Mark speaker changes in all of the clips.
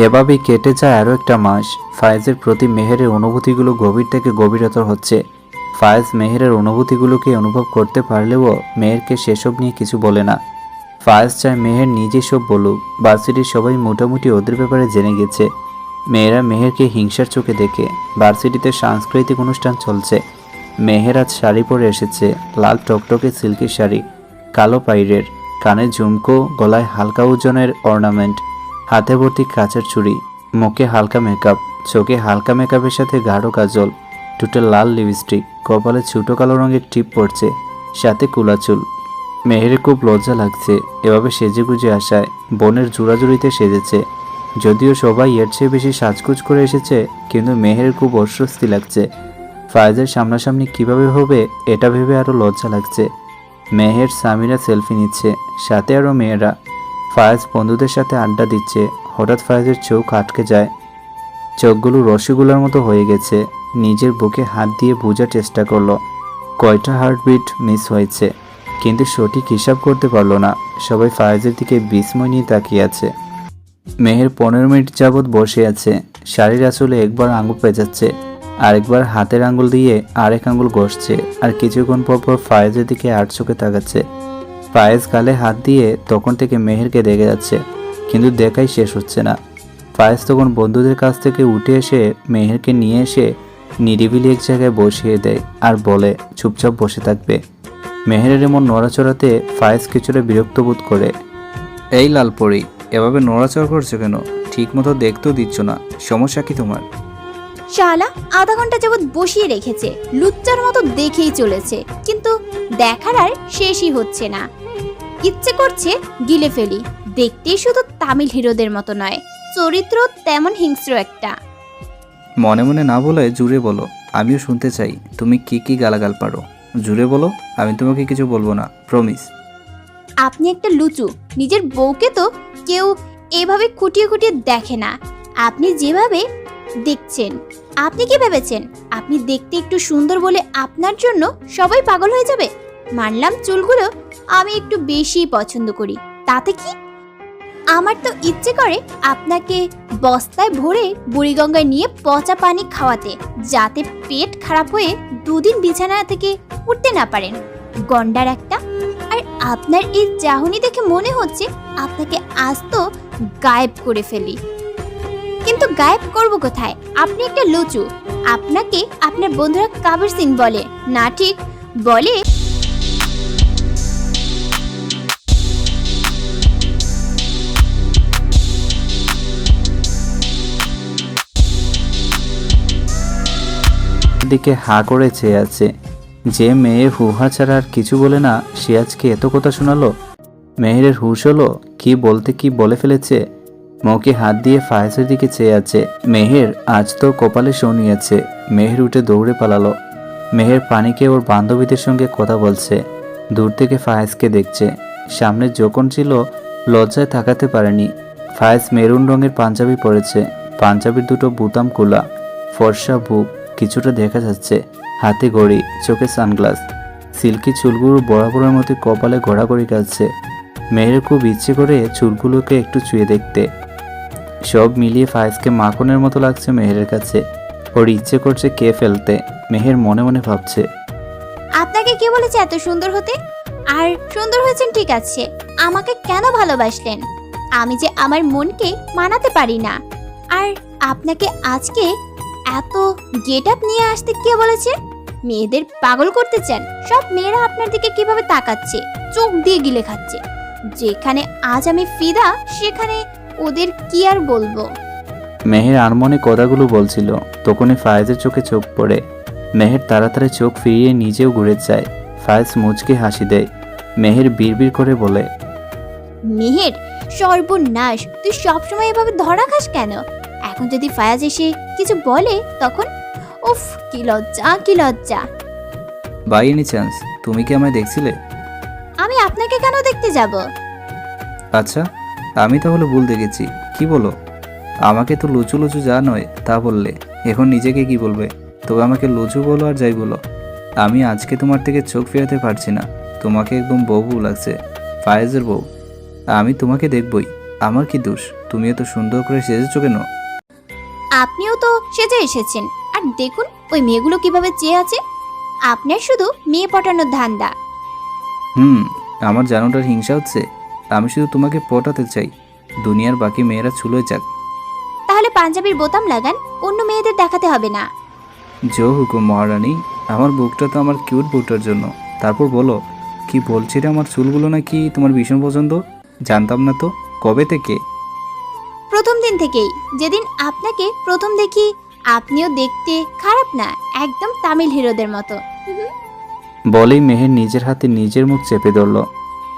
Speaker 1: এভাবেই কেটে যায় আরও একটা মাস। ফায়েজের প্রতি মেহেরের অনুভূতিগুলো গভীর থেকে গভীরতর হচ্ছে। ফায়েজ মেহেরের অনুভূতিগুলোকে অনুভব করতে পারলেও মেহেরকে সেসব নিয়ে কিছু বলে না। ফায়েজ চায় মেহের নিজে সব বলুক। ভার্সিটির সবাই মোটামুটি ওদের ব্যাপারে জেনে গেছে। মেয়েরা মেহেরকে হিংসার চোখে দেখে। ভার্সিটিতে সাংস্কৃতিক অনুষ্ঠান চলছে। মেহের আজ শাড়ি পরে এসেছে, লাল টকটকে সিল্কের শাড়ি, কালো পাইরের, কানে ঝুমকো, গলায় হালকা ওজনের অর্নামেন্ট, হাতে ভর্তি কাচের চুড়ি, মুখে হালকা মেকআপ, চোখে হালকা মেকআপের সাথে গাঢ় কাজল, ঠোঁটে লাল লিপস্টিক, কপালে ছোটো কালো রঙের টিপ পড়ছে, সাথে কুলা চুল। মেহেরের খুব লজ্জা লাগছে এভাবে সেজেগুজে আসায়। বোনের জোড়াজুড়িতে সেজেছে, যদিও সবাই এর চেয়ে বেশি সাজগুজ করে এসেছে, কিন্তু মেহেরের খুব অস্বস্তি লাগছে। ফায়েজের সামনাসামনি কিভাবে হবে এটা ভেবে আরও লজ্জা লাগছে। মেহের সামিরা সেলফি নিচ্ছে, সাথে আরও মেয়েরা। ফায়েজ বন্ধুদের সাথে আড্ডা দিচ্ছে। হঠাৎ ফায়েজের চোখ আটকে যায়। চোখগুলো রসগোল্লার মতো হয়ে গেছে। নিজের বুকে হাত দিয়ে বোঝার চেষ্টা করলো কয়টা হার্টবিট মিস হয়েছে, কিন্তু সঠিক হিসাব করতে পারলো না। সবাই ফায়েজের দিকে বিস্ময় নিয়ে তাকিয়ে আছে। মেহের 15 মিনিট যাবৎ বসে আছে। শাড়ির আঁচলে একবার আঙুল পেঁচাচ্ছে, আরেকবার হাতের আঙুল দিয়ে আরেক আঙুল ঘষছে, আর কিছুক্ষণ পর ফায়েজের দিকে আর চোখে তাকাচ্ছে। ফায়েজ গালে হাত দিয়ে তখন থেকে মেহেরকে দেখে যাচ্ছে, কিন্তু দেখাই শেষ হচ্ছে না। ফায়েজ তখন বন্ধুদের কাছ থেকে উঠে এসে মেহেরকে নিয়ে এসে নিরিবিলি এক জায়গায় বসিয়ে দেয় আর বলে চুপচাপ বসে থাকবে। মেহেরের এমন নড়াচড়াতে ফায়েজ কিছুটা বিরক্ত বোধ করে। এই লালপরি, এভাবে নড়াচড়া করছো কেন? ঠিক মতো দেখতেও দিচ্ছ না, সমস্যা কি তোমার?
Speaker 2: শালা আধা ঘন্টা যাবৎ বসিয়ে রেখেছে, লুচ্চার মতো দেখেই চলেছে, কিন্তু দেখার আর শেষই হচ্ছে না। ইচ্ছে করছে গিলে ফেলি। দেখতেই শুধু তামিল হিরোদের মতো নয়, চরিত্র তেমন হিংস্র একটা।
Speaker 1: মনে মনে না বলে জুড়ে বলো, আমিও শুনতে চাই তুমি কি কি গালাগাল পারো। জুড়ে বলো, আমি তোমাকে কিছু বলবো না, প্রমিস।
Speaker 2: আপনি একটা লুচু, নিজের বউকে তো কেউ এভাবে খুঁটিয়ে খুঁটিয়ে দেখে না। আপনি যেভাবে দেখছেন, আপনি কি ভেবেছেন আপনি দেখতে একটু সুন্দর বলে আপনার জন্য সবাই পাগল হয়ে যাবে? মানলাম চুলগুলো আমি একটু বেশি পছন্দ করি, তাতে কি? আমার তো ইচ্ছে করে আপনাকে বস্তায় ভরে বুড়িগঙ্গায় নিয়ে পচা পানি খাওয়াতে, যাতে পেট খারাপ হয়ে 2 দিন বিছানা থেকে উঠতে না পারেন, গন্ডার একটা। আর আপনার এই চাহনি দেখে মনে হচ্ছে আপনাকে আজ তো গায়েব করে ফেলি। কিন্তু গায়েব করব কোথায়? আপনি একটা লুচু। আপনাকে আপনার বন্ধুরা কাবির সিং বলে না, ঠিক বলে।
Speaker 1: দিকে হা করে চেয়ে আছে। যে মেয়ে হুহা ছাড়া আর কিছু বলে না, সে আজকে এত কথা শোনালো। মেহেরের হুশ হলো কি বলতে কি বলে ফেলেছে। মুখে হাত দিয়ে ফায়েজের দিকে চেয়ে আছে। মেহের আজ তো কপালে শনিয়েছে। মেহের উঠে দৌড়ে পালালো। মেহের পানিকে ওর বান্ধবীদের সঙ্গে কথা বলছে। দূর থেকে ফায়েজকে দেখছে। সামনে যখন ছিল লজ্জায় তাকাতে পারেনি। ফায়েজ মেরুন রঙের পাঞ্জাবি পরেছে। পাঞ্জাবির দুটো বুতাম খোলা, ফর্সা বুক কিছুটা দেখা যাচ্ছে, হাতে ঘড়ি, চোখে সানগ্লাস, সিল্কি চুলগুলো বরাবরের মতো কপালে ঘোরাঘড়ি কাটছে। মেহের খুব ইচ্ছে করে চুলগুলোকে একটু ছুঁয়ে দেখতে। সব মিলিয়ে ফায়েজকে মাখনের মতো লাগছে মেহেরের কাছে। ওর ইচ্ছে করছে কে ফেলতে। মেহের মনে মনে ভাবছে,
Speaker 2: আপনাকে কে বলেছে এত সুন্দর হতে? আর সুন্দর হয়েছেন ঠিক আছে, আমাকে কেন ভালোবাসলেন? আমি যে আমার মনকে মানাতে পারি না। আর আপনাকে আজকে এত গেট আপ নিয়ে আসতে কে বলেছে? মেয়েদের পাগল করতে চান? সব মেয়েরা আপনার দিকে কিভাবে তাকাচ্ছে, চোখ দিয়ে গিলে খাচ্ছে। যেখানে আজ আমি ফিদা, সেখানে ওদের কি আর বলবো।
Speaker 1: মেহের আনমনে কথাগুলো বলছিল, তখনই ফায়েজের চোখে চোখ পড়ে। মেহের তাড়াতাড়ি চোখ ফিরিয়ে নিজেও ঘুরে যায়। ফায়েজ মুচকে হাসি দেয়। মেহের বিড়বিড় করে বলে,
Speaker 2: মেহের সর্বনাশ, তুই সবসময় এভাবে ধরা খাস কেন? এখন যদি ফায়াজ এসে কিছু বলে তখন? উফ, কি লজ্জা, কি লজ্জা।
Speaker 1: বাই এনি চান্স তুমি কি আমায় দেখছিলে?
Speaker 2: আমি আপনাকে কেন দেখতে যাব?
Speaker 1: আচ্ছা, আমি তাহলে ভুল দেখেছি। কি বলো? আমাকে তো লুচু লুচু যা নয় তা বললে, এখন নিজেকে কি বলবে? তবে আমাকে লুচু বলো আর যাই বলো, আমি আজকে তোমার থেকে চোখ ফেরাতে পারছি না। তোমাকে একদম বউ লাগছে, ফায়েজের বউ। আমি তোমাকে দেখবই, আমার কি দোষ?
Speaker 3: তুমি এত সুন্দর করে সেজেছো কেন?
Speaker 2: আপনিও তো সেজে এসেছেন, আর দেখুন ওই মেয়েগুলো কিভাবে চেয়ে আছে। আপনার শুধু মেয়ে পটানোর ধান্দা।
Speaker 3: আমার জানোটার হিংসা হচ্ছে। আমি শুধু তোমাকে পটাতে চাই, দুনিয়ার বাকি মেয়েরা ছুলোয় যাক।
Speaker 2: তাহলে পাঞ্জাবির বোতাম লাগান, অন্য মেয়েদের দেখাতে হবে না।
Speaker 3: জো হুকুম মহারানী। আমার বুকটা তো আমার কিউট বুকটার জন্য। তারপর বলো, কি বলছিলে আমার চুলগুলো নাকি তোমার ভীষণ পছন্দ? জানতাম না তো, কবে থেকে?
Speaker 2: প্রথম দিন থেকেই, যেদিন আপনাকে প্রথম দেখি। আপনিও দেখতে খারাপ না, একদম তামিল হিরোদের মতো।
Speaker 1: বলেই মেহের নিজের হাতে নিজের মুখ চেপে ধরল।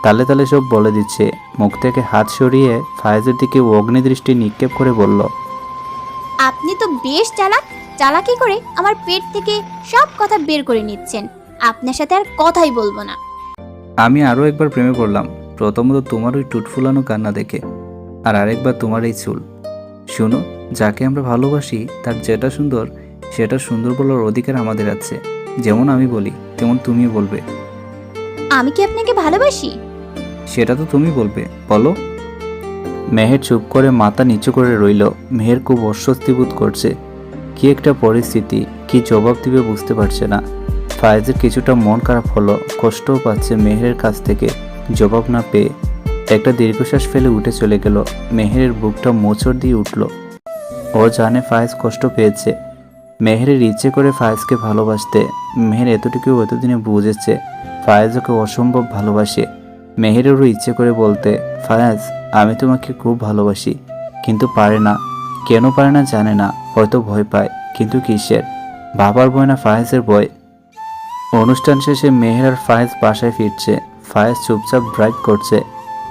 Speaker 1: তালে তালে সব বলে দিচ্ছে। মুখ থেকে হাত সরিয়ে ফায়েজের দিকে অগ্নিদৃষ্টি নিক্ষেপ করে বলল,
Speaker 2: আপনি তো বেশ চালাক। চালাকি করে আমার পেট থেকে সব কথা বের করে নিচ্ছেন। আপনার সাথে আর কথাই বলবো না।
Speaker 3: আমি আরও একবার প্রেমে পড়লাম। প্রথমত তোমার ওই টুট ফুলানো কান্না দেখে, আর আরেকবার তোমার এই চুল। শোনো, যাকে আমরা ভালোবাসি তার যেটা সুন্দর সেটা সুন্দর বলার অধিকার আমাদের আছে। যেমন আমি বলি তেমন তুমিও বলবে।
Speaker 2: আমি কি আপনাকে ভালোবাসি?
Speaker 3: সেটা তো তুমি বলবে, বলো।
Speaker 1: মেহের চুপ করে মাথা নিচু করে রইল। মেহের খুব অস্বস্তি বোধ করছে। কি একটা পরিস্থিতি, কি জবাব দিবে বুঝতে পারছে না। ফায়েজের কিছুটা মন খারাপ হলো, কষ্টও পাচ্ছে মেহেরের কাছ থেকে জবাব না পেয়ে। একটা দীর্ঘশ্বাস ফেলে উঠে চলে গেল। মেহেরের বুকটা মোচড় দিয়ে উঠল। ও জানে ফায়েজ কষ্ট পেয়েছে। মেহেরের ইচ্ছে করে ফায়েজকে ভালোবাসতে। মেহের এতটুকু এতদিনে বুঝেছে ফায়েজ ওকে অসম্ভব ভালোবাসে। মেহেরেরও ইচ্ছে করে বলতে, ফায়াজ আমি তোমাকে খুব ভালোবাসি, কিন্তু পারে না। কেন পারে না জানে না, হয়তো ভয় পায়। কিন্তু কিসের? বাবার ভয় না ফায়েজের ভয়? অনুষ্ঠান শেষে মেহের আর ফায়েজ বাসায় ফিরছে। ফায়েজ চুপচাপ ড্রাইভ করছে,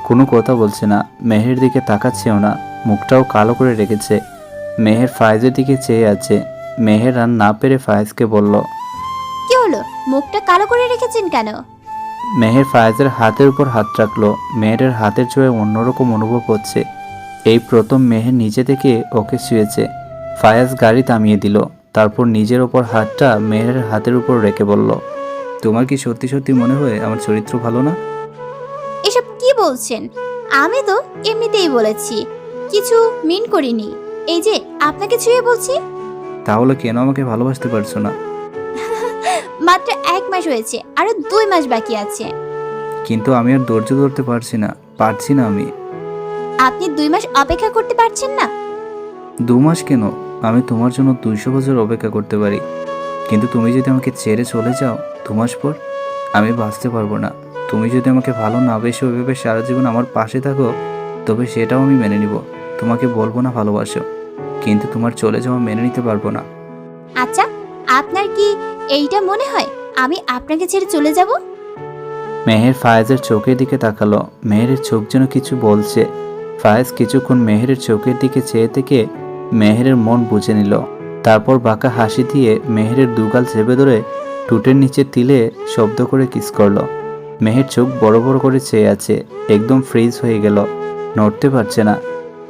Speaker 1: কোনো কথা বলছে না, মেহের দিকে তাকাচ্ছেও না, মুখটাও কালো করে রেখেছে। মেহের ফায়েজের দিকে চেয়ে আছে। মেহের আর না পেরে ফায়েজকে বলল,
Speaker 2: কি হলো, মুখটা কালো করে রেখেছেন কেন?
Speaker 1: মেহের ফায়েজের হাতের উপর হাত রাখলো। মেহেরের হাতের ছোঁয়ায় অন্যরকম অনুভব হচ্ছে। এই প্রথম মেহের নিজে থেকে ওকে শুয়েছে। ফায়াজ গাড়ি থামিয়ে দিল, তারপর নিজের ওপর হাতটা মেহেরের হাতের উপর রেখে বলল,
Speaker 3: তোমার কি সত্যি সত্যি মনে হয় আমার চরিত্র ভালো না?
Speaker 2: এসব কি বলছেন? আমি তো এমনিতেই বলেছি, কিছু মিন করিনি। এই যে আপনাকে ছুঁয়ে বলছি।
Speaker 3: তাহলে কেন আমাকে ভালোবাসতে পারছো না?
Speaker 2: মাত্র 1 মাস হয়েছে, আরো 2 মাস বাকি আছে।
Speaker 3: কিন্তু আমি আর ধৈর্য ধরতে পারছি না, পারছি না আমি।
Speaker 2: আপনি 2 মাস অপেক্ষা করতে পারছেন না?
Speaker 3: 2 মাস কেন, আমি তোমার জন্য 200 বছর অপেক্ষা করতে পারি। কিন্তু তুমি যদি আমাকে ছেড়ে চলে যাও 2 মাস পর, আমি বাঁচতে পারবো না। তুমি যদি আমাকে ভালো না বেসে ওইভাবে সারা জীবন আমার পাশে থাকো, তবে সেটাও আমি মেনে নিব। তোমাকে বলবো না ভালোবাসো, কিন্তু তোমার চলে যাওয়া মেনে নিতে পারবো না।
Speaker 2: আচ্ছা, আপনার কি এইটা মনে হয় আমি আপনাকে ছেড়ে চলে যাব?
Speaker 1: মেহের ফায়েজের চোখের দিকে তাকালো। মেহেরের চোখ যেন কিছু বলছে। ফায়েজ কিছুক্ষণ মেহেরের চোখের দিকে চেয়ে থেকে মেহেরের মন বুঝে নিল। তারপর বাঁকা হাসি দিয়ে মেহেরের দুগাল চেপে ধরে টুটের নিচে তিলে শব্দ করে কিস করলো। মেহের চোখ বড় বড় করে চেয়ে আছে, একদম ফ্রিজ হয়ে গেল, নড়তে পারছে না।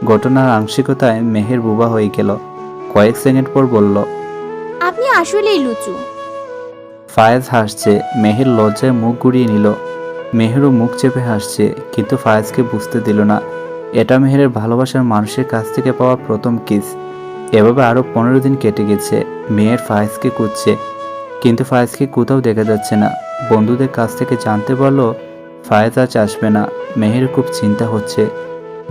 Speaker 1: ঘটনার আংশিকতায় মেহের বুবা হয়ে গেল। কয়েক সেকেন্ড পর বলল,
Speaker 2: আপনি আসলেই লুচু।
Speaker 1: ফায়েজ হাসছে। মেহের লজ্জায় মুখ ঘুরিয়ে নিল। মেহেরও মুখ চেপে হাসছে, কিন্তু ফায়েজকে বুঝতে দিল না এটা মেহেরের ভালোবাসার মানুষের কাছ থেকে পাওয়া প্রথম কিস। এভাবে আরও 15 দিন কেটে গেছে। মেহের ফায়েজকে খুঁজছে, কিন্তু ফায়েজকে কোথাও দেখা যাচ্ছে না। বন্ধুদের কাছ থেকে জানতে পারলো ফায়েজ আজ আসবে না। মেহের খুব চিন্তা হচ্ছে,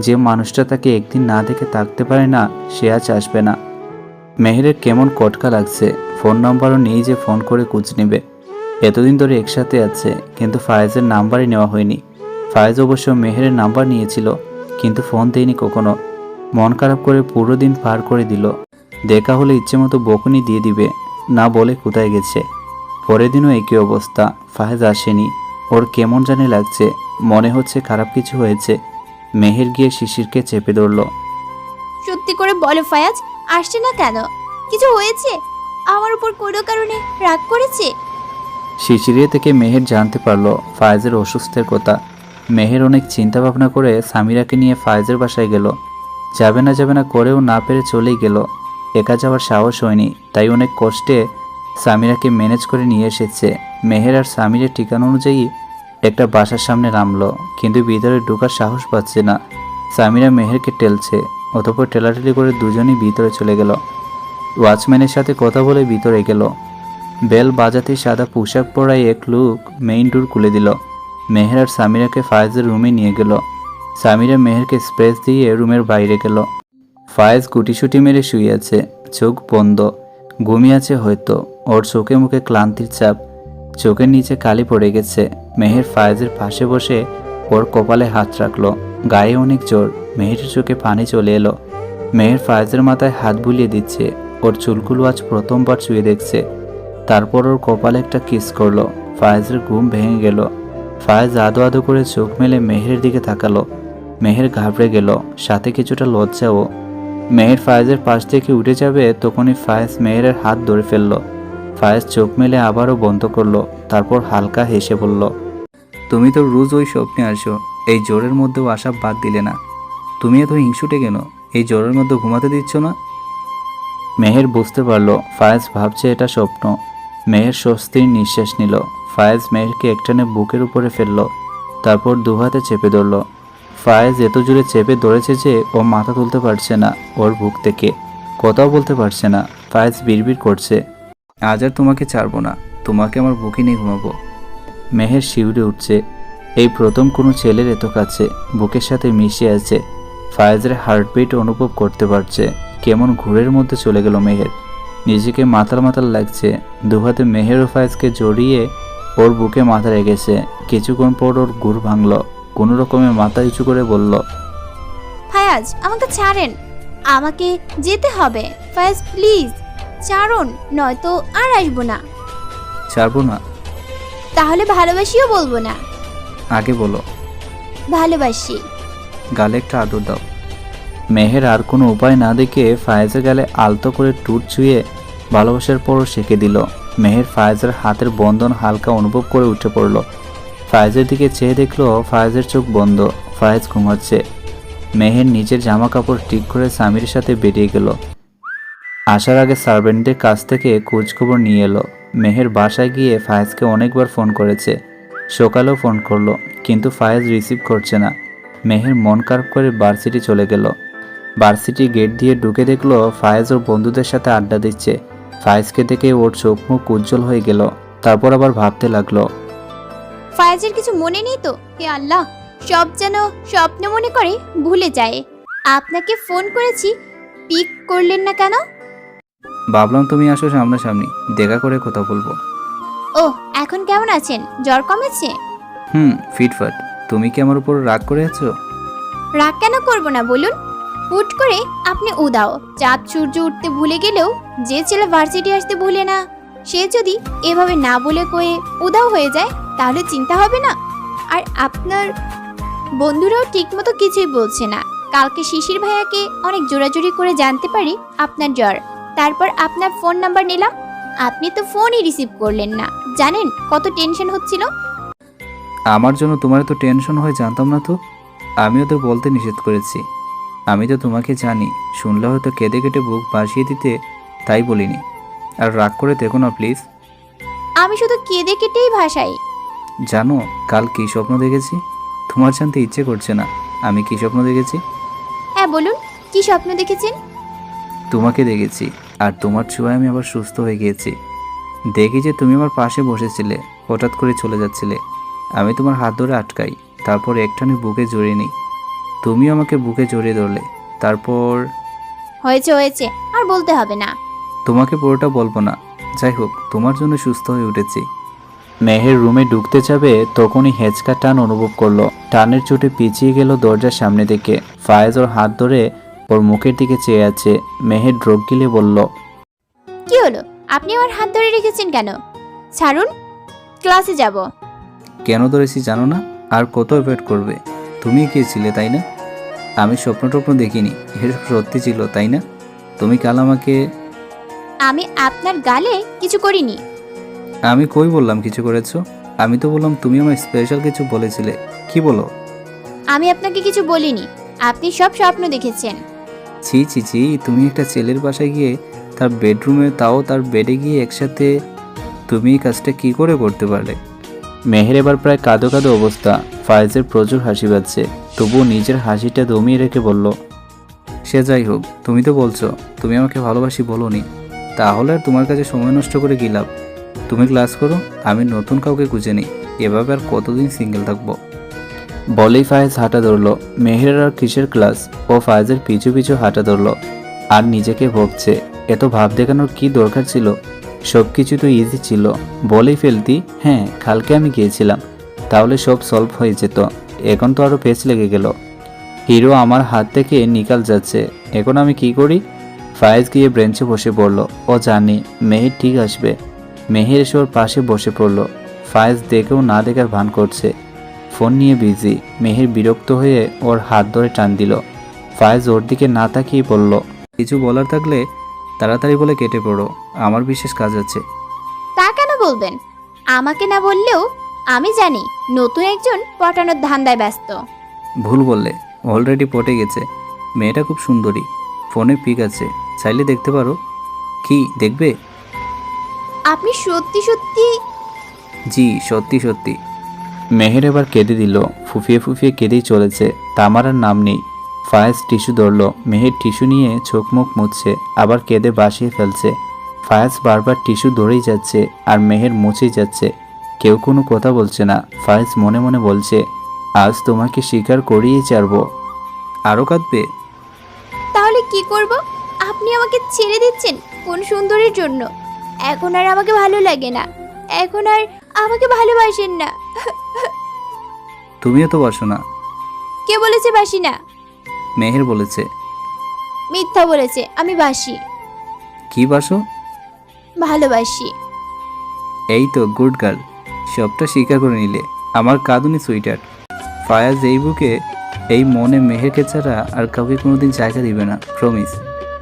Speaker 1: যে মানুষটা তাকে একদিন না দেখে থাকতে পারে না, সে আজ আসবে না। মেহেরের কেমন কটকা লাগছে। ফোন নাম্বারও নেই যে ফোন করে খোঁজ নেবে। এতদিন ধরে একসাথে আছে, কিন্তু ফায়েজের নাম্বারই নেওয়া হয়নি। ফায়েজ অবশ্য মেহেরের নাম্বার নিয়েছিল, কিন্তু ফোন দেয়নি কখনো। মন খারাপ করে পুরো দিন পার করে দিল। দেখা হলে ইচ্ছে মতো বকুনি দিয়ে দিবে, না বলে কোথায় গেছে। পরের দিনও একই অবস্থা, ফায়েজ আসেনি। ওর কেমন জানি লাগছে, মনে হচ্ছে খারাপ কিছু হয়েছে। মেহের গিয়ে শিশিরকে চেপে ধরল।
Speaker 2: সত্যি করে বলো ফায়াজ, আসছে না কেন? কিছু হয়েছে? আমার উপর কোনো কারণে রাগ করেছে?
Speaker 1: শিশিরিয়া থেকে মেহের জানতে পারলো ফায়েজের অসুস্থের কথা। মেহের অনেক চিন্তা ভাবনা করে সামিরাকে নিয়ে ফায়েজের বাসায় গেল। যাবে না করেও না পেরে চলেই গেল। একা যাওয়ার সাহস হয়নি, তাই অনেক কষ্টে সামিরাকে ম্যানেজ করে নিয়ে এসেছে। মেহের আর সামিরের ঠিকানা অনুযায়ী একটা বাসার সামনে নামলো, কিন্তু ভিতরে ঢোকার সাহস পাচ্ছে না। সামিরা মেহেরকে টেলছে। অতঃপর ঠেলাঠেলি করে দুজনই ভিতরে চলে গেল। ওয়াচম্যানের সাথে কথা বলে ভিতরে গেল। বেল বাজাতে সাদা পোশাক পরা এক লোক মেইন ডোর খুলে দিল। মেহের আর সামিরাকে ফায়েজের রুমে নিয়ে গেল। সামিরা মেহেরকে স্প্রেস দিয়ে রুমের বাইরে গেল। ফায়েজ গুটিসুটি মেরে শুয়ে আছে, চোখ বন্ধ, ঘুমিয়ে আছে হয়তো। ওর চোখে মুখে ক্লান্তির চাপ, চোখের নিচে কালি পড়ে গেছে। মেহের ফায়েজের পাশে বসে ওর কপালে হাত রাখলো। গায়ে অনেক জোর, মেহেরের চোখে পানি চলে এলো। মেহের ফায়েজের মাথায় হাত বুলিয়ে দিচ্ছে। ওর চুলগুলো আজ প্রথমবার ছুঁয়ে দেখছে। তারপর ওর কপালে একটা কিস করলো। ফায়েজের ঘুম ভেঙে গেল। ফায়েজ আদো আদো করে চোখ মেলে মেহেরের দিকে তাকালো। মেহের ঘাবড়ে গেল, সাথে কিছুটা লজ্জাও। মেহের ফায়েজের পাশ থেকে উঠে যাবে তখনই ফায়েজ মেহেরের হাত ধরে ফেলল। ফায়েজ চোখ মেলে আবারও বন্ধ করলো, তারপর হালকা হেসে বলল,
Speaker 3: তুমি তো রোজ ওই স্বপ্নে আসো, এই জ্বরের মধ্যেও আসা বাদ দিলে না। তুমি এত হিংসুটে কেন? এই জ্বরের মধ্যে ঘুমাতে দিচ্ছ না?
Speaker 1: মেহের বুঝতে পারল ফায়েজ ভাবছে এটা স্বপ্ন। মেহের স্বস্তির নিঃশ্বাস নিল। ফায়েজ মেহেরকে একটানে বুকের উপরে ফেলল, তারপর দুহাতে চেপে ধরল। ফায়েজ এত জোরে চেপে ধরেছে যে ও মাথা তুলতে পারছে না ওর বুক থেকে, কথাও বলতে পারছে না। ফায়েজ বিড়বিড় করছে,
Speaker 3: আজ আর তোমাকে ছাড়বো না, তোমাকে আমার বুকে নিয়ে ঘুমাবো।
Speaker 1: মেহের শিউরে উঠছে। এই প্রথম কোনো ছেলের এত কাছে বুকের সাথে মিশে আছে। ফায়েজের হার্টবিট অনুভব করতে পারছে। কেমন ঘুরের মধ্যে চলে গেল মেহের। নিজেকে মাতাল মাতাল লাগছে। দুহাতে মেহের ও ফায়েজকে জড়িয়ে ওর বুকে মাথা রেখেছে। কিছুক্ষণ পর ওর ঘুর ভাঙল। কোনো রকমে মাথা উঁচু করে বলল,
Speaker 2: ফায়াজ আমাকে ছাড়েন, আমাকে যেতে হবে। ফায়াজ প্লিজ ছাড়ুন, নয়তো আর আসবো না।
Speaker 3: ছাড়বো না?
Speaker 2: তাহলে ভালোবাসিও বলবো না।
Speaker 3: আগে বলো।
Speaker 2: ভালোবাসি।
Speaker 3: গালে একটা আদর দাও।
Speaker 1: মেহের আর কোনো উপায় না দেখে ফায়েজের গালে আলতো করে টুট ছুঁয়ে ভালোবাসার পরও শেখে দিল। মেহের ফায়েজের হাতের বন্ধন হালকা অনুভব করে উঠে পড়ল। ফায়েজের দিকে চেয়ে দেখলো ফায়েজের চোখ বন্ধ। ফায়েজ ঘুমাচ্ছে। মেহের নিজের জামা কাপড় ঠিক করে সামিরের সাথে বেরিয়ে গেল। আসার আগে সার্ভেন্টদের কাছ থেকে খোঁজখবর নিয়ে এলো। মেহের বাসায় গিয়ে ফায়েজকে অনেকবার ফোন করেছে, সকালেও ফোন করলো, কিন্তু ফায়েজ রিসিভ করছে না। মেহের মন খারাপ করে ভার্সিটি চলে গেল। ভার্সিটি গেট দিয়ে ঢুকে দেখলো ফায়েজ ওর বন্ধুদের সাথে আড্ডা দিচ্ছে। ফায়েজকে দেখে ওর চোখ মুখ উজ্জ্বল হয়ে গেল। তারপর আবার ভাবতে লাগলো,
Speaker 2: ফায়াজের কিছু মনে নেই তো? হে আল্লাহ, সব যেন স্বপ্ন মনে করে ভুলে যায়। আপনাকে ফোন করেছি, পিক করলেন না কেন?
Speaker 3: ভাবলাম তুমি আসো সামনাসামনি, দেখা করে কথা বলবো।
Speaker 2: ও, এখন কেমন আছেন? জ্বর কমেছে?
Speaker 3: ফিটফাট। তুমি কি আমার উপর রাগ করে আছো?
Speaker 2: রাগ কেন করবো না বলুন? হুট করে আপনি উদাও। চাঁদ সূর্য উঠতে ভুলে গেলেও যে ছেলে ভার্সিটি আসতে ভুলে না, সে যদি এভাবে না বলে কয়ে উদাও হয়ে যায় তাহলে চিন্তা হবে না? আর আপনার বন্ধুরাও ঠিকমতো কিছুই বলছে না। কালকে শিশির ভাইয়াকে অনেক জোরাজুরি করে জানতে পারি আপনার জ্বর। তারপর আপনার ফোন নাম্বার নিলাম, আপনি তো ফোনই রিসিভ করলেন না। জানেন কত টেনশন হচ্ছিল?
Speaker 3: আমার জন্য তোমার তো টেনশন হয় জানতাম না তো। আমিও তো বলতে নিষেধ করেছি। আমি তো তোমাকে জানি, শুনলে হয়তো কেঁদে কেটে বুক ভাসিয়ে দিতে, তাই বলিনি। আর রাগ করে দেখো না প্লিজ।
Speaker 2: আমি শুধু কেঁদে কেটেই ভাসাই।
Speaker 3: জানো কাল কী স্বপ্ন দেখেছি? তোমার জানতে ইচ্ছে করছে না আমি কী স্বপ্ন দেখেছি?
Speaker 2: হ্যাঁ বলুন, কি স্বপ্ন দেখেছেন?
Speaker 3: তোমাকে দেখেছি, আর তোমার ছোঁয়ায় আমি আবার সুস্থ হয়ে গিয়েছি। দেখি যে তুমি আমার পাশে বসেছিলে, হঠাৎ করে চলে যাচ্ছিলে। আমি তোমার হাত ধরে আটকাই, তারপর একটানে বুকে জড়িয়ে নিই। তুমিও আমাকে বুকে জড়িয়ে ধরলে। তারপর
Speaker 2: হয়েছে হয়েছে, আর বলতে হবে না।
Speaker 3: তোমাকে পুরোটা বলবো না। যাই হোক, তোমার জন্য সুস্থ হয়ে উঠেছি।
Speaker 1: মেহের রুমে ঢুকতে যাবে তখনই হেঁচকা টান অনুভব করলো। টানের চোটে পিছিয়ে গেল দরজার সামনে দিকে। ফায়েজ ওর হাত ধরে ওর মুখের দিকে চেয়ে আছে। মেহের ড্রপ গিলে বলল,
Speaker 2: কি হলো? আপনি আমার হাত ধরে রেখেছেন কেন? ছাড়ুন, ক্লাসে যাব।
Speaker 3: কেন ধরেছি জানো না? আর কত ওয়েট করবে? তুমি গিয়েছিলে তাই না? আমি স্বপ্ন টপ্ন দেখিনি, এসব সত্যি ছিল তাই না? তুমি কাল আমাকে...
Speaker 2: আমি আপনার গালে কিছু করিনি।
Speaker 3: আমি কই বললাম কিছু করেছো? আমি তো বললাম তুমি আমার স্পেশাল কিছু বলেছিলে। কি বলো?
Speaker 2: আমি আপনাকে কিছু বলিনি, আপনি সব স্বপ্ন দেখেছেন।
Speaker 3: ছি ছি ছি, তুমি একটা ছেলের বাসায় গিয়ে তার বেডরুমে, তাও তার বেডে গিয়ে একসাথে, তুমি এই কাজটা কি করে করতে পারলে?
Speaker 1: মেহের এবার প্রায় কাঁদো কাঁদো অবস্থা। ফায়েজের প্রচুর হাসি পাচ্ছে, তবুও নিজের হাসিটা দমিয়ে রেখে বলল,
Speaker 3: সে যাই হোক, তুমি তো বলছো তুমি আমাকে ভালোবাসি বলোনি, তাহলে আর তোমার কাছে সময় নষ্ট করে কি লাভ? তুমি ক্লাস করো, আমি নতুন কাউকে খুঁজে নিই। এভাবে আর কতদিন সিঙ্গেল থাকবো?
Speaker 1: বলেই ফায়েজ হাঁটা ধরল। মেহের আর কিসের ক্লাস? ও ফায়েজের পিছু পিছু হাঁটা ধরল আর নিজেকে ভোগছে। এত ভাব দেখানোর কি দরকার ছিল? সব কিছু তো ইজি ছিল, বলেই ফেলতি হ্যাঁ কালকে আমি গিয়েছিলাম, তাহলে সব সলভ হয়ে যেত। এখন তো আরও পেচ লেগে গেল। হিরো আমার হাত থেকে নিকাল যাচ্ছে, এখন আমি কি করি? ফায়েজ গিয়ে ব্রেঞ্চে বসে পড়ল। ও জানি মেহের ঠিক আসবে। মেহের এসে ওর পাশে বসে পড়ল। ফায়েজ দেখেও না দেখার ভান করছে, ফোন নিয়ে বিজি। মেহের বিরক্ত হয়ে ওর হাত ধরে টান দিল। ফায়েজ ওর দিকে না তাকিয়ে বলল,
Speaker 3: কিছু বলার থাকলে তাড়াতাড়ি বলে কেটে পড়ো, আমার বিশেষ কাজ আছে।
Speaker 2: তা কেন বলবেন? আমাকে না বললেও আমি জানি নতুন একজন পটানোর ধান্দায় ব্যস্ত।
Speaker 3: ভুল বললে, অলরেডি পটে গেছে। মেয়েটা খুব সুন্দরী, ফোনে পিক আছে, চাইলে দেখতে পারো। কি দেখবে?
Speaker 2: আপনি সত্যি সত্যি?
Speaker 3: জি সত্যি সত্যি।
Speaker 1: মেহের এবার কেঁদে দিল। ফুফিয়ে ফুফিয়ে কেঁদেই চলেছে, তামারার নাম নেই। ফায়েজ টিস্যু ধরল। মেহের টিস্যু নিয়ে চোখ মুখ মুছছে, আবার কেঁদে বাসিয়ে ফেলছে। ফায়েজ বারবার টিস্যু ধরেই যাচ্ছে আর মেহের মুছেই যাচ্ছে। কেউ কোনো কথা বলছে না। ফায়েজ মনে মনে বলছে, আজ তোমাকে স্বীকার করিয়ে ছাড়বো।
Speaker 3: আরও কাঁদবে?
Speaker 2: তাহলে কি করব? আপনি আমাকে ছেড়ে দিচ্ছেন কোন সুন্দরীর জন্য? এখন আর আমাকে ভালো লাগে না, এখন আর আমাকে ভালোবাসেন না।
Speaker 3: তুমিও তো বাসো না।
Speaker 2: কে বলেছে বাসি না?
Speaker 3: মেহের বলেছে।
Speaker 2: মিথ্যা বলেছে, আমি বাসি,
Speaker 3: কি বাসো?
Speaker 2: ভালোবাসি।
Speaker 3: এই তো গুড গার্ল, সবটা স্বীকার করে নিলে। আমার কাঁদুনি সুইটার। ফায়াজ এই বুকে এই মনে মেহেরকে ছাড়া আর কাউকে কোনোদিন জায়গা দিবে না, প্রমিস।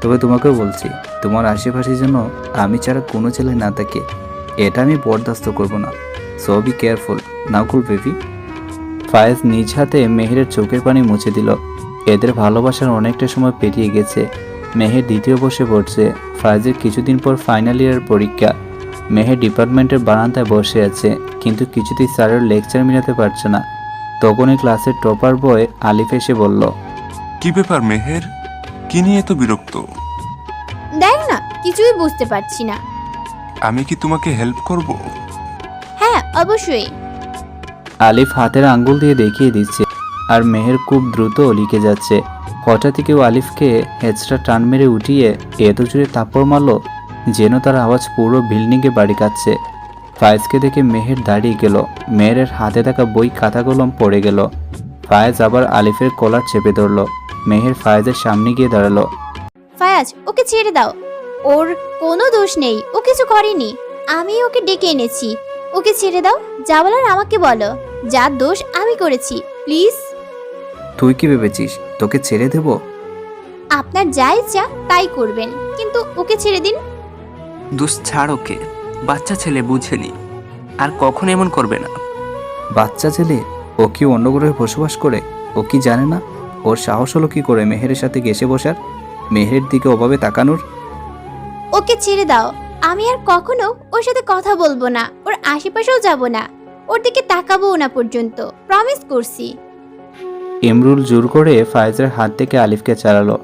Speaker 3: তবে তোমাকেও বলছি, তোমার আশেপাশে যেন আমি ছাড়া কোনো ছেলে না থাকে, এটা আমি বরদাস্ত করব না। So be careful, now cool baby.
Speaker 1: Faiz নিজ হাতে মেহেরের চোখের পানি মুছে দিল। এদের ভালোবাসার অনেকটা সময় পেরিয়ে গেছে। মেহের দ্বিতীয় বসে পড়ছে। ফায়েজের কিছুদিন পর ফাইনাল ইয়ারের পরীক্ষা। মেহের ডিপার্টমেন্টের বারান্দায় বসে আছে, কিন্তু কিছুতেই স্যারের লেকচার মিলাতে পারছে না। তখনই ক্লাসের টপার বয় আলিফ এসে বলল,
Speaker 4: কি ব্যাপার মেহের, কি নিয়ে এত বিরক্ত?
Speaker 2: দেখ না, কিছুই বুঝতে পারছি না।
Speaker 4: আমি কি তোমাকে হেল্প করব?
Speaker 2: হ্যাঁ অবশ্যই।
Speaker 1: আলিফ হাতের আঙ্গুল দিয়ে দেখিয়ে দিচ্ছে আর মেহের খুব দ্রুত লিখে যাচ্ছে। হঠাৎই কেউ আলিফকে হেঁচড়া টান মেরে উঠিয়ে এত জোরে থাপ্পড় মারল যেন তার আওয়াজ পুরো বিল্ডিংয়ে বাড়ি কাচ্ছে। ফায়েজকে দেখে মেহের দাঁড়িয়ে গেল। মেহেরের হাতে থাকা বই খাতা কলম পড়ে গেল। ফায়েজ আবার আলিফের কলার চেপে ধরল। মেহের ফায়েজের সামনে গিয়ে দাঁড়ালো।
Speaker 2: ফায়াজ, ওকে ছেড়ে দাও, ওর কোনো দোষ নেই, ও কিছু করেনি, আমি ওকে ডেকে এনেছি। ওকে ছেড়ে দাও, যা বলার আমাকে বলো, যা দোষ আমি করেছি, প্লিজ।
Speaker 3: তুই কি ভেবেছিস তোকে ছেড়ে দেব?
Speaker 2: আপনার যা ইচ্ছা তাই করবেন, কিন্তু ওকে ছেড়ে দিন।
Speaker 5: দোষ ছাড় ওকে, বাচ্চা ছেলে বুঝেনি, আর কখন এমন করবে না।
Speaker 3: বাচ্চা ছেলে? ও কি অন্য গ্রহে বসবাস করে? ও কি জানে না? ওর সাহস হলো কি করে মেহেরের সাথে গেসে বসার, মেহেরের দিকে ওভাবে তাকানোর?
Speaker 2: ওকে ছেড়ে দাও, আমি আর কখনো ওর সাথে কথা বলবো না, ওর আশেপাশেও যাব না, ওর দিকে তাকাবো না পর্যন্ত, প্রমিস করছি।
Speaker 1: ইমরুল জোর করে ফায়েজের হাত থেকে আলিফকে ছাড়ালো।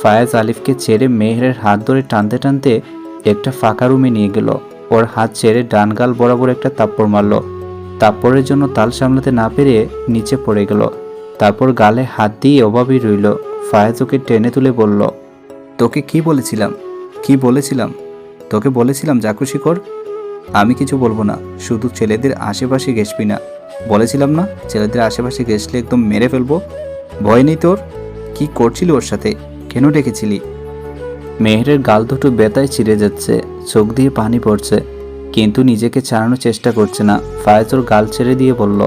Speaker 1: ফায়েজ আলিফকে ছেড়ে মেহেরের হাত ধরে টানতে টানতে একটা ফাঁকা রুমে নিয়ে গেল। ওর হাত ছেড়ে ডান গাল বরাবর একটা থাপ্পড় মারল। থাপ্পড়ের জন্য তাল সামলাতে না পেরে নিচে পড়ে গেল। তারপর গালে হাত দিয়ে অভাবই রইল। ফায়েজ ওকে টেনে তুলে বলল,
Speaker 3: তোকে কি বলেছিলাম, কি বলেছিলাম? তোকে বলেছিলাম যা খুশি কর, আমি কিছু বলবো না, শুধু ছেলেদের আশেপাশে ঘেসবি না। বলেছিলাম না ছেলেদের আশেপাশে ঘেসলে একদম মেরে ফেলবো? ভয় নেই তোর? কি করছিলি ওর সাথে, কেন ডেকেছিলি?
Speaker 1: মেহেরের গাল দুটো বেতায় ছিঁড়ে যাচ্ছে, চোখ দিয়ে পানি পড়ছে, কিন্তু নিজেকে ছাড়ানোর চেষ্টা করছে না। ফায়েজ ওর গাল ছেড়ে দিয়ে বলল,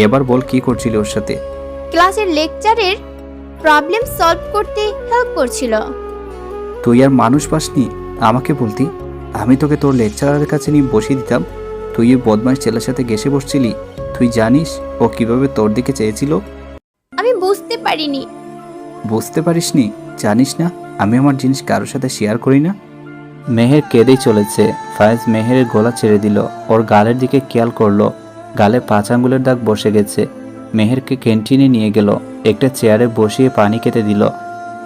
Speaker 3: এবার বল কি করছিলি ওর সাথে?
Speaker 2: ক্লাসের লেকচারের প্রবলেম সলভ করতে হেল্প করছিল।
Speaker 3: তুই আর মানুষ পাসনি আমাকে বলতি? আমি তোকে তোর লেকচারারের কাছে নিয়ে বসিয়ে দিতাম, তুই এই বদমাইশ ছেলের সাথে ঘেসে বসছিলি। তুই জানিস ও কিভাবে তোর দিকে চেয়েছিল?
Speaker 2: আমি বুঝতে পারিনি।
Speaker 3: বুঝতে পারিসনি? জানিস না আমি আমার জিনিস কারোর সাথে শেয়ার করি না?
Speaker 1: মেহের কেঁদেই চলেছে। ফায়েজ মেহেরের গলা ছেড়ে দিল। ওর গালের দিকে খেয়াল করলো, গালে 5 আঙ্গুলের দাগ বসে গেছে। মেহেরকে ক্যান্টিনে নিয়ে গেল, একটা চেয়ারে বসিয়ে পানি খেতে দিল।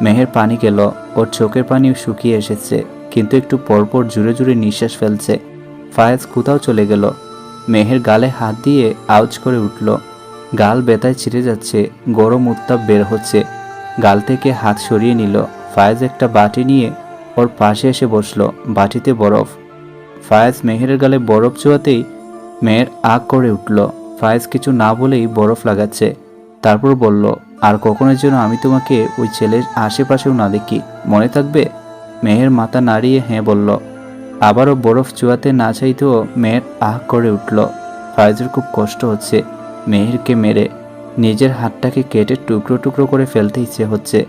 Speaker 1: মেহের পানি গেল, ওর চোখের পানি শুকিয়ে এসেছে, কিন্তু একটু পরপর জুড়ে জুড়ে নিঃশ্বাস ফেলছে। ফায়েজ কোথাও চলে গেল। মেহের গালে হাত দিয়ে আউচ করে উঠল। গাল ব্যথায় ছিঁড়ে যাচ্ছে, গরম উত্তাপ বের হচ্ছে। গাল থেকে হাত সরিয়ে নিল। ফায়েজ একটা বাটি নিয়ে ওর পাশে এসে বসলো। বাটিতে বরফ। ফায়েজ মেহেরের গালে বরফ ছোঁয়াতেই মেহের আগ করে উঠল। ফায়েজ কিছু না বলেই বরফ লাগাচ্ছে। তারপর বলল, আর কখনোর জন্য আমি তোমাকে ওই ছেলের আশেপাশেও না দেখি, মনে থাকবে? মেহের মাথা নাড়িয়ে হ্যাঁ বলল। আবারও বরফ চুয়াতে না চাইতেও মেহের আহ করে উঠল। ফায়েজের খুব কষ্ট হচ্ছে। মেহেরকে মেরে নিজের হাতটাকে কেটে টুকরো টুকরো করে ফেলতে ইচ্ছে হচ্ছে,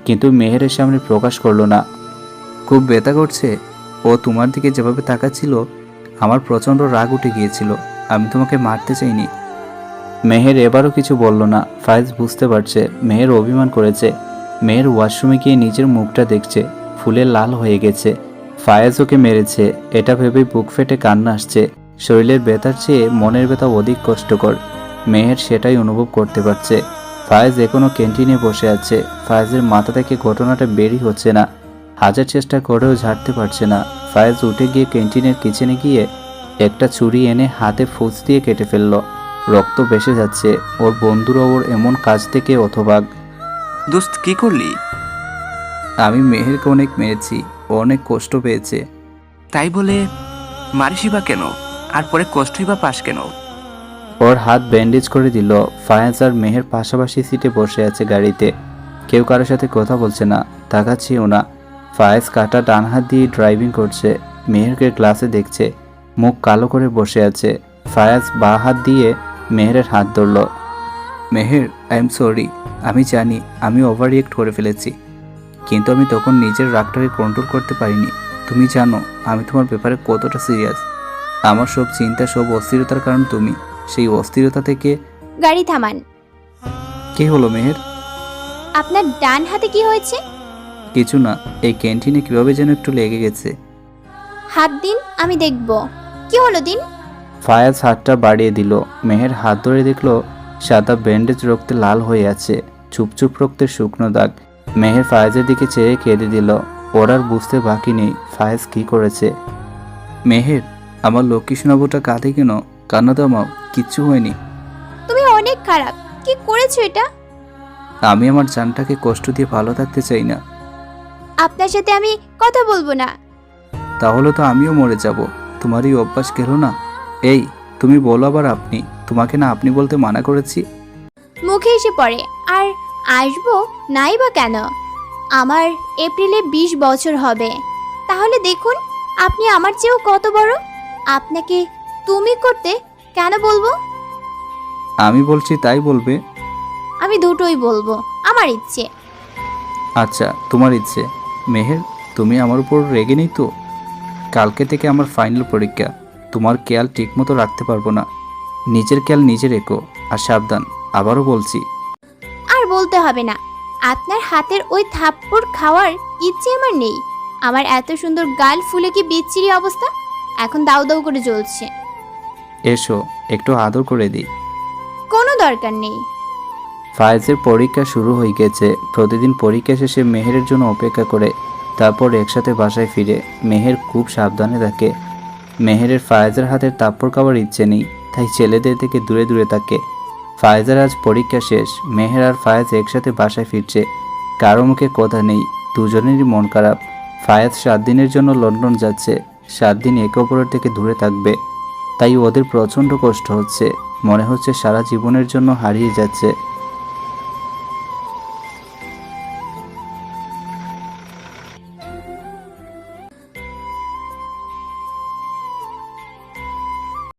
Speaker 1: কিন্তু মেহেরের সামনে প্রকাশ করলো না।
Speaker 3: খুব ব্যথা করছে? ও তোমার দিকে যেভাবে তাকাচ্ছিল আমার প্রচণ্ড রাগ উঠে গিয়েছিল। আমি তোমাকে মারতে চাইনি।
Speaker 1: মেহের এবারও কিছু বলল না। ফায়েজ বুঝতে পারছে মেহের অভিমান করেছে। মেহের ওয়াশরুমে গিয়ে নিজের মুখটা দেখছে, ফুলে লাল হয়ে গেছে। ফায়েজ ওকে মেরেছে এটা ভেবেই বুক ফেটে কান্না আসছে। শরীরের ব্যথার চেয়ে মনের ব্যথা অধিক কষ্টকর। মেহের সেটাই অনুভব করতে পারছে। ফায়েজ এখনও ক্যান্টিনে বসে আছে। ফায়েজের মাথা থেকে ঘটনাটা বেরই হচ্ছে না। হাজার চেষ্টা করেও ঝাড়তে পারছে না। ফায়েজ উঠে গিয়ে ক্যান্টিনের কিচেনে গিয়ে একটা ছুরি এনে হাতে ফুঁস দিয়ে কেটে ফেলল। রক্ত ভেসে যাচ্ছে। ওর বন্ধুরা ওর এমন কাজ থেকে হতবাক।
Speaker 5: দোস্ত কি করলি?
Speaker 3: আমি মেহেরকে অনেক মেরেছি, ও অনেক কষ্ট পেয়েছে।
Speaker 5: তাই বলে মারিসই বা কেন? আর পরে কষ্টই বা পাস কেন?
Speaker 1: ওর হাত ব্যান্ডেজ করে দিল। ফায়াজ আর মেহের পাশাপাশি সিটে বসে আছে গাড়িতে। কেউ কারোর সাথে কথা বলছে না, তাকাচ্ছেও না। ফায়েজ কাটা ডান হাত দিয়ে ড্রাইভিং করছে। মেহেরকে গ্লাসে দেখছে, মুখ কালো করে বসে আছে। ফায়াজ বাঁ হাত দিয়ে মেহেরের হাত ধরল।
Speaker 3: Meher, I am sorry. আমি জানি আমি ওভার রিয়েক্ট করে ফেলেছি, কিন্তু আমি তখন নিজের রাগটাকে কন্ট্রোল করতে পারিনি। তুমি জানো আমি তোমার ব্যাপারে কতটা সিরিয়াস। আমার সব চিন্তা, সব অস্থিরতার কারণ তুমি। সেই অস্থিরতা থেকে...
Speaker 2: গাড়ি থামান।
Speaker 3: কি হলো মেহের?
Speaker 2: আপনার ডান হাতে কি হয়েছে?
Speaker 3: কিছু না, এই ক্যান্টিনে কীভাবে যেন একটু লেগে গেছে।
Speaker 2: হাত দিন, আমি দেখব। কি হলো দিন?
Speaker 1: ফায়াজ হাতটা বাড়িয়ে দিল। মেহের হাত ধরে দেখলো সাদা ব্যান্ডেজ রক্তে লাল হয়ে আছে, চুপচুপ রক্তের শুকনো দাগ। মেহের ফায়াজের দিকে চেয়ে কেঁদে দিল। ওর আর বুঝতে বাকি নেই ফায়াজ কি করেছে।
Speaker 3: মেহের, আমার লক্ষ্মী সোনাবুটা কাঁদে কেন? কান্না থামাও, কিচ্ছু হয়নি।
Speaker 2: তুমি অনেক খারাপ। কি করেছো এটা?
Speaker 3: আমি আমার জানটাকে কষ্ট দিয়ে ভালো থাকতে চাই না।
Speaker 2: আপনার সাথে আমি কথা বলবো না।
Speaker 3: তাহলে তো আমিও মরে যাব। তোমার এই অভ্যাস গেল না। এই, তুমি বলো আবার আপনি। তোমাকে না আপনি বলতে মানা করেছি।
Speaker 2: মুখে এসে পড়ে। আর আসবো নাই বা কেন? আমার এপ্রিলে 20 বছর হবে। তাহলে দেখুন আপনি আমার চেয়েও কত বড়। আপনাকে তুমি করতে কেন বলবো?
Speaker 3: আমি বলছি তাই বলবে?
Speaker 2: আমি দুটোই বলবো, আমার ইচ্ছে।
Speaker 3: আচ্ছা, তোমার ইচ্ছে। মেহের, তুমি আমার উপর রেগে নেই তো? কালকে থেকে আমার ফাইনাল পরীক্ষা। তোমার খেয়াল ঠিকমতো রাখতে পারবো না। নিজের খেয়াল নিজে রেখো। আর সাবধান, আবারও বলছি।
Speaker 2: আর বলতে হবে না। আপনার হাতের ওই থাপ্পড় খাওয়ার ইচ্ছে আমার নেই। আমার এত সুন্দর গাল ফুলে কি বিচ্ছিরি অবস্থা, এখন দাউ দাউ করে জ্বলছে।
Speaker 3: এসো, একটু আদর করে দিই।
Speaker 2: কোনো দরকার নেই।
Speaker 1: ফায়েজের পরীক্ষা শুরু হয়ে গেছে। প্রতিদিন পরীক্ষা শেষে মেহেরের জন্য অপেক্ষা করে, তারপর একসাথে বাসায় ফিরে। মেহের খুব সাবধানে থাকে। মেহেরের ফায়েজের হাতের তাপ্পড় খাওয়ার ইচ্ছে নেই, তাই ছেলেদের থেকে দূরে দূরে থাকে। ফায়েজের আজ পরীক্ষা শেষ। মেহের আর ফায়েজ একসাথে বাসায় ফিরছে। কারো মুখে কথা নেই, দুজনেরই মন খারাপ। ফায়েজ 7 দিনের জন্য লন্ডন যাচ্ছে। 7 দিন একে অপরের থেকে দূরে থাকবে, তাই ওদের প্রচণ্ড কষ্ট হচ্ছে। মনে হচ্ছে সারা জীবনের জন্য হারিয়ে যাচ্ছে।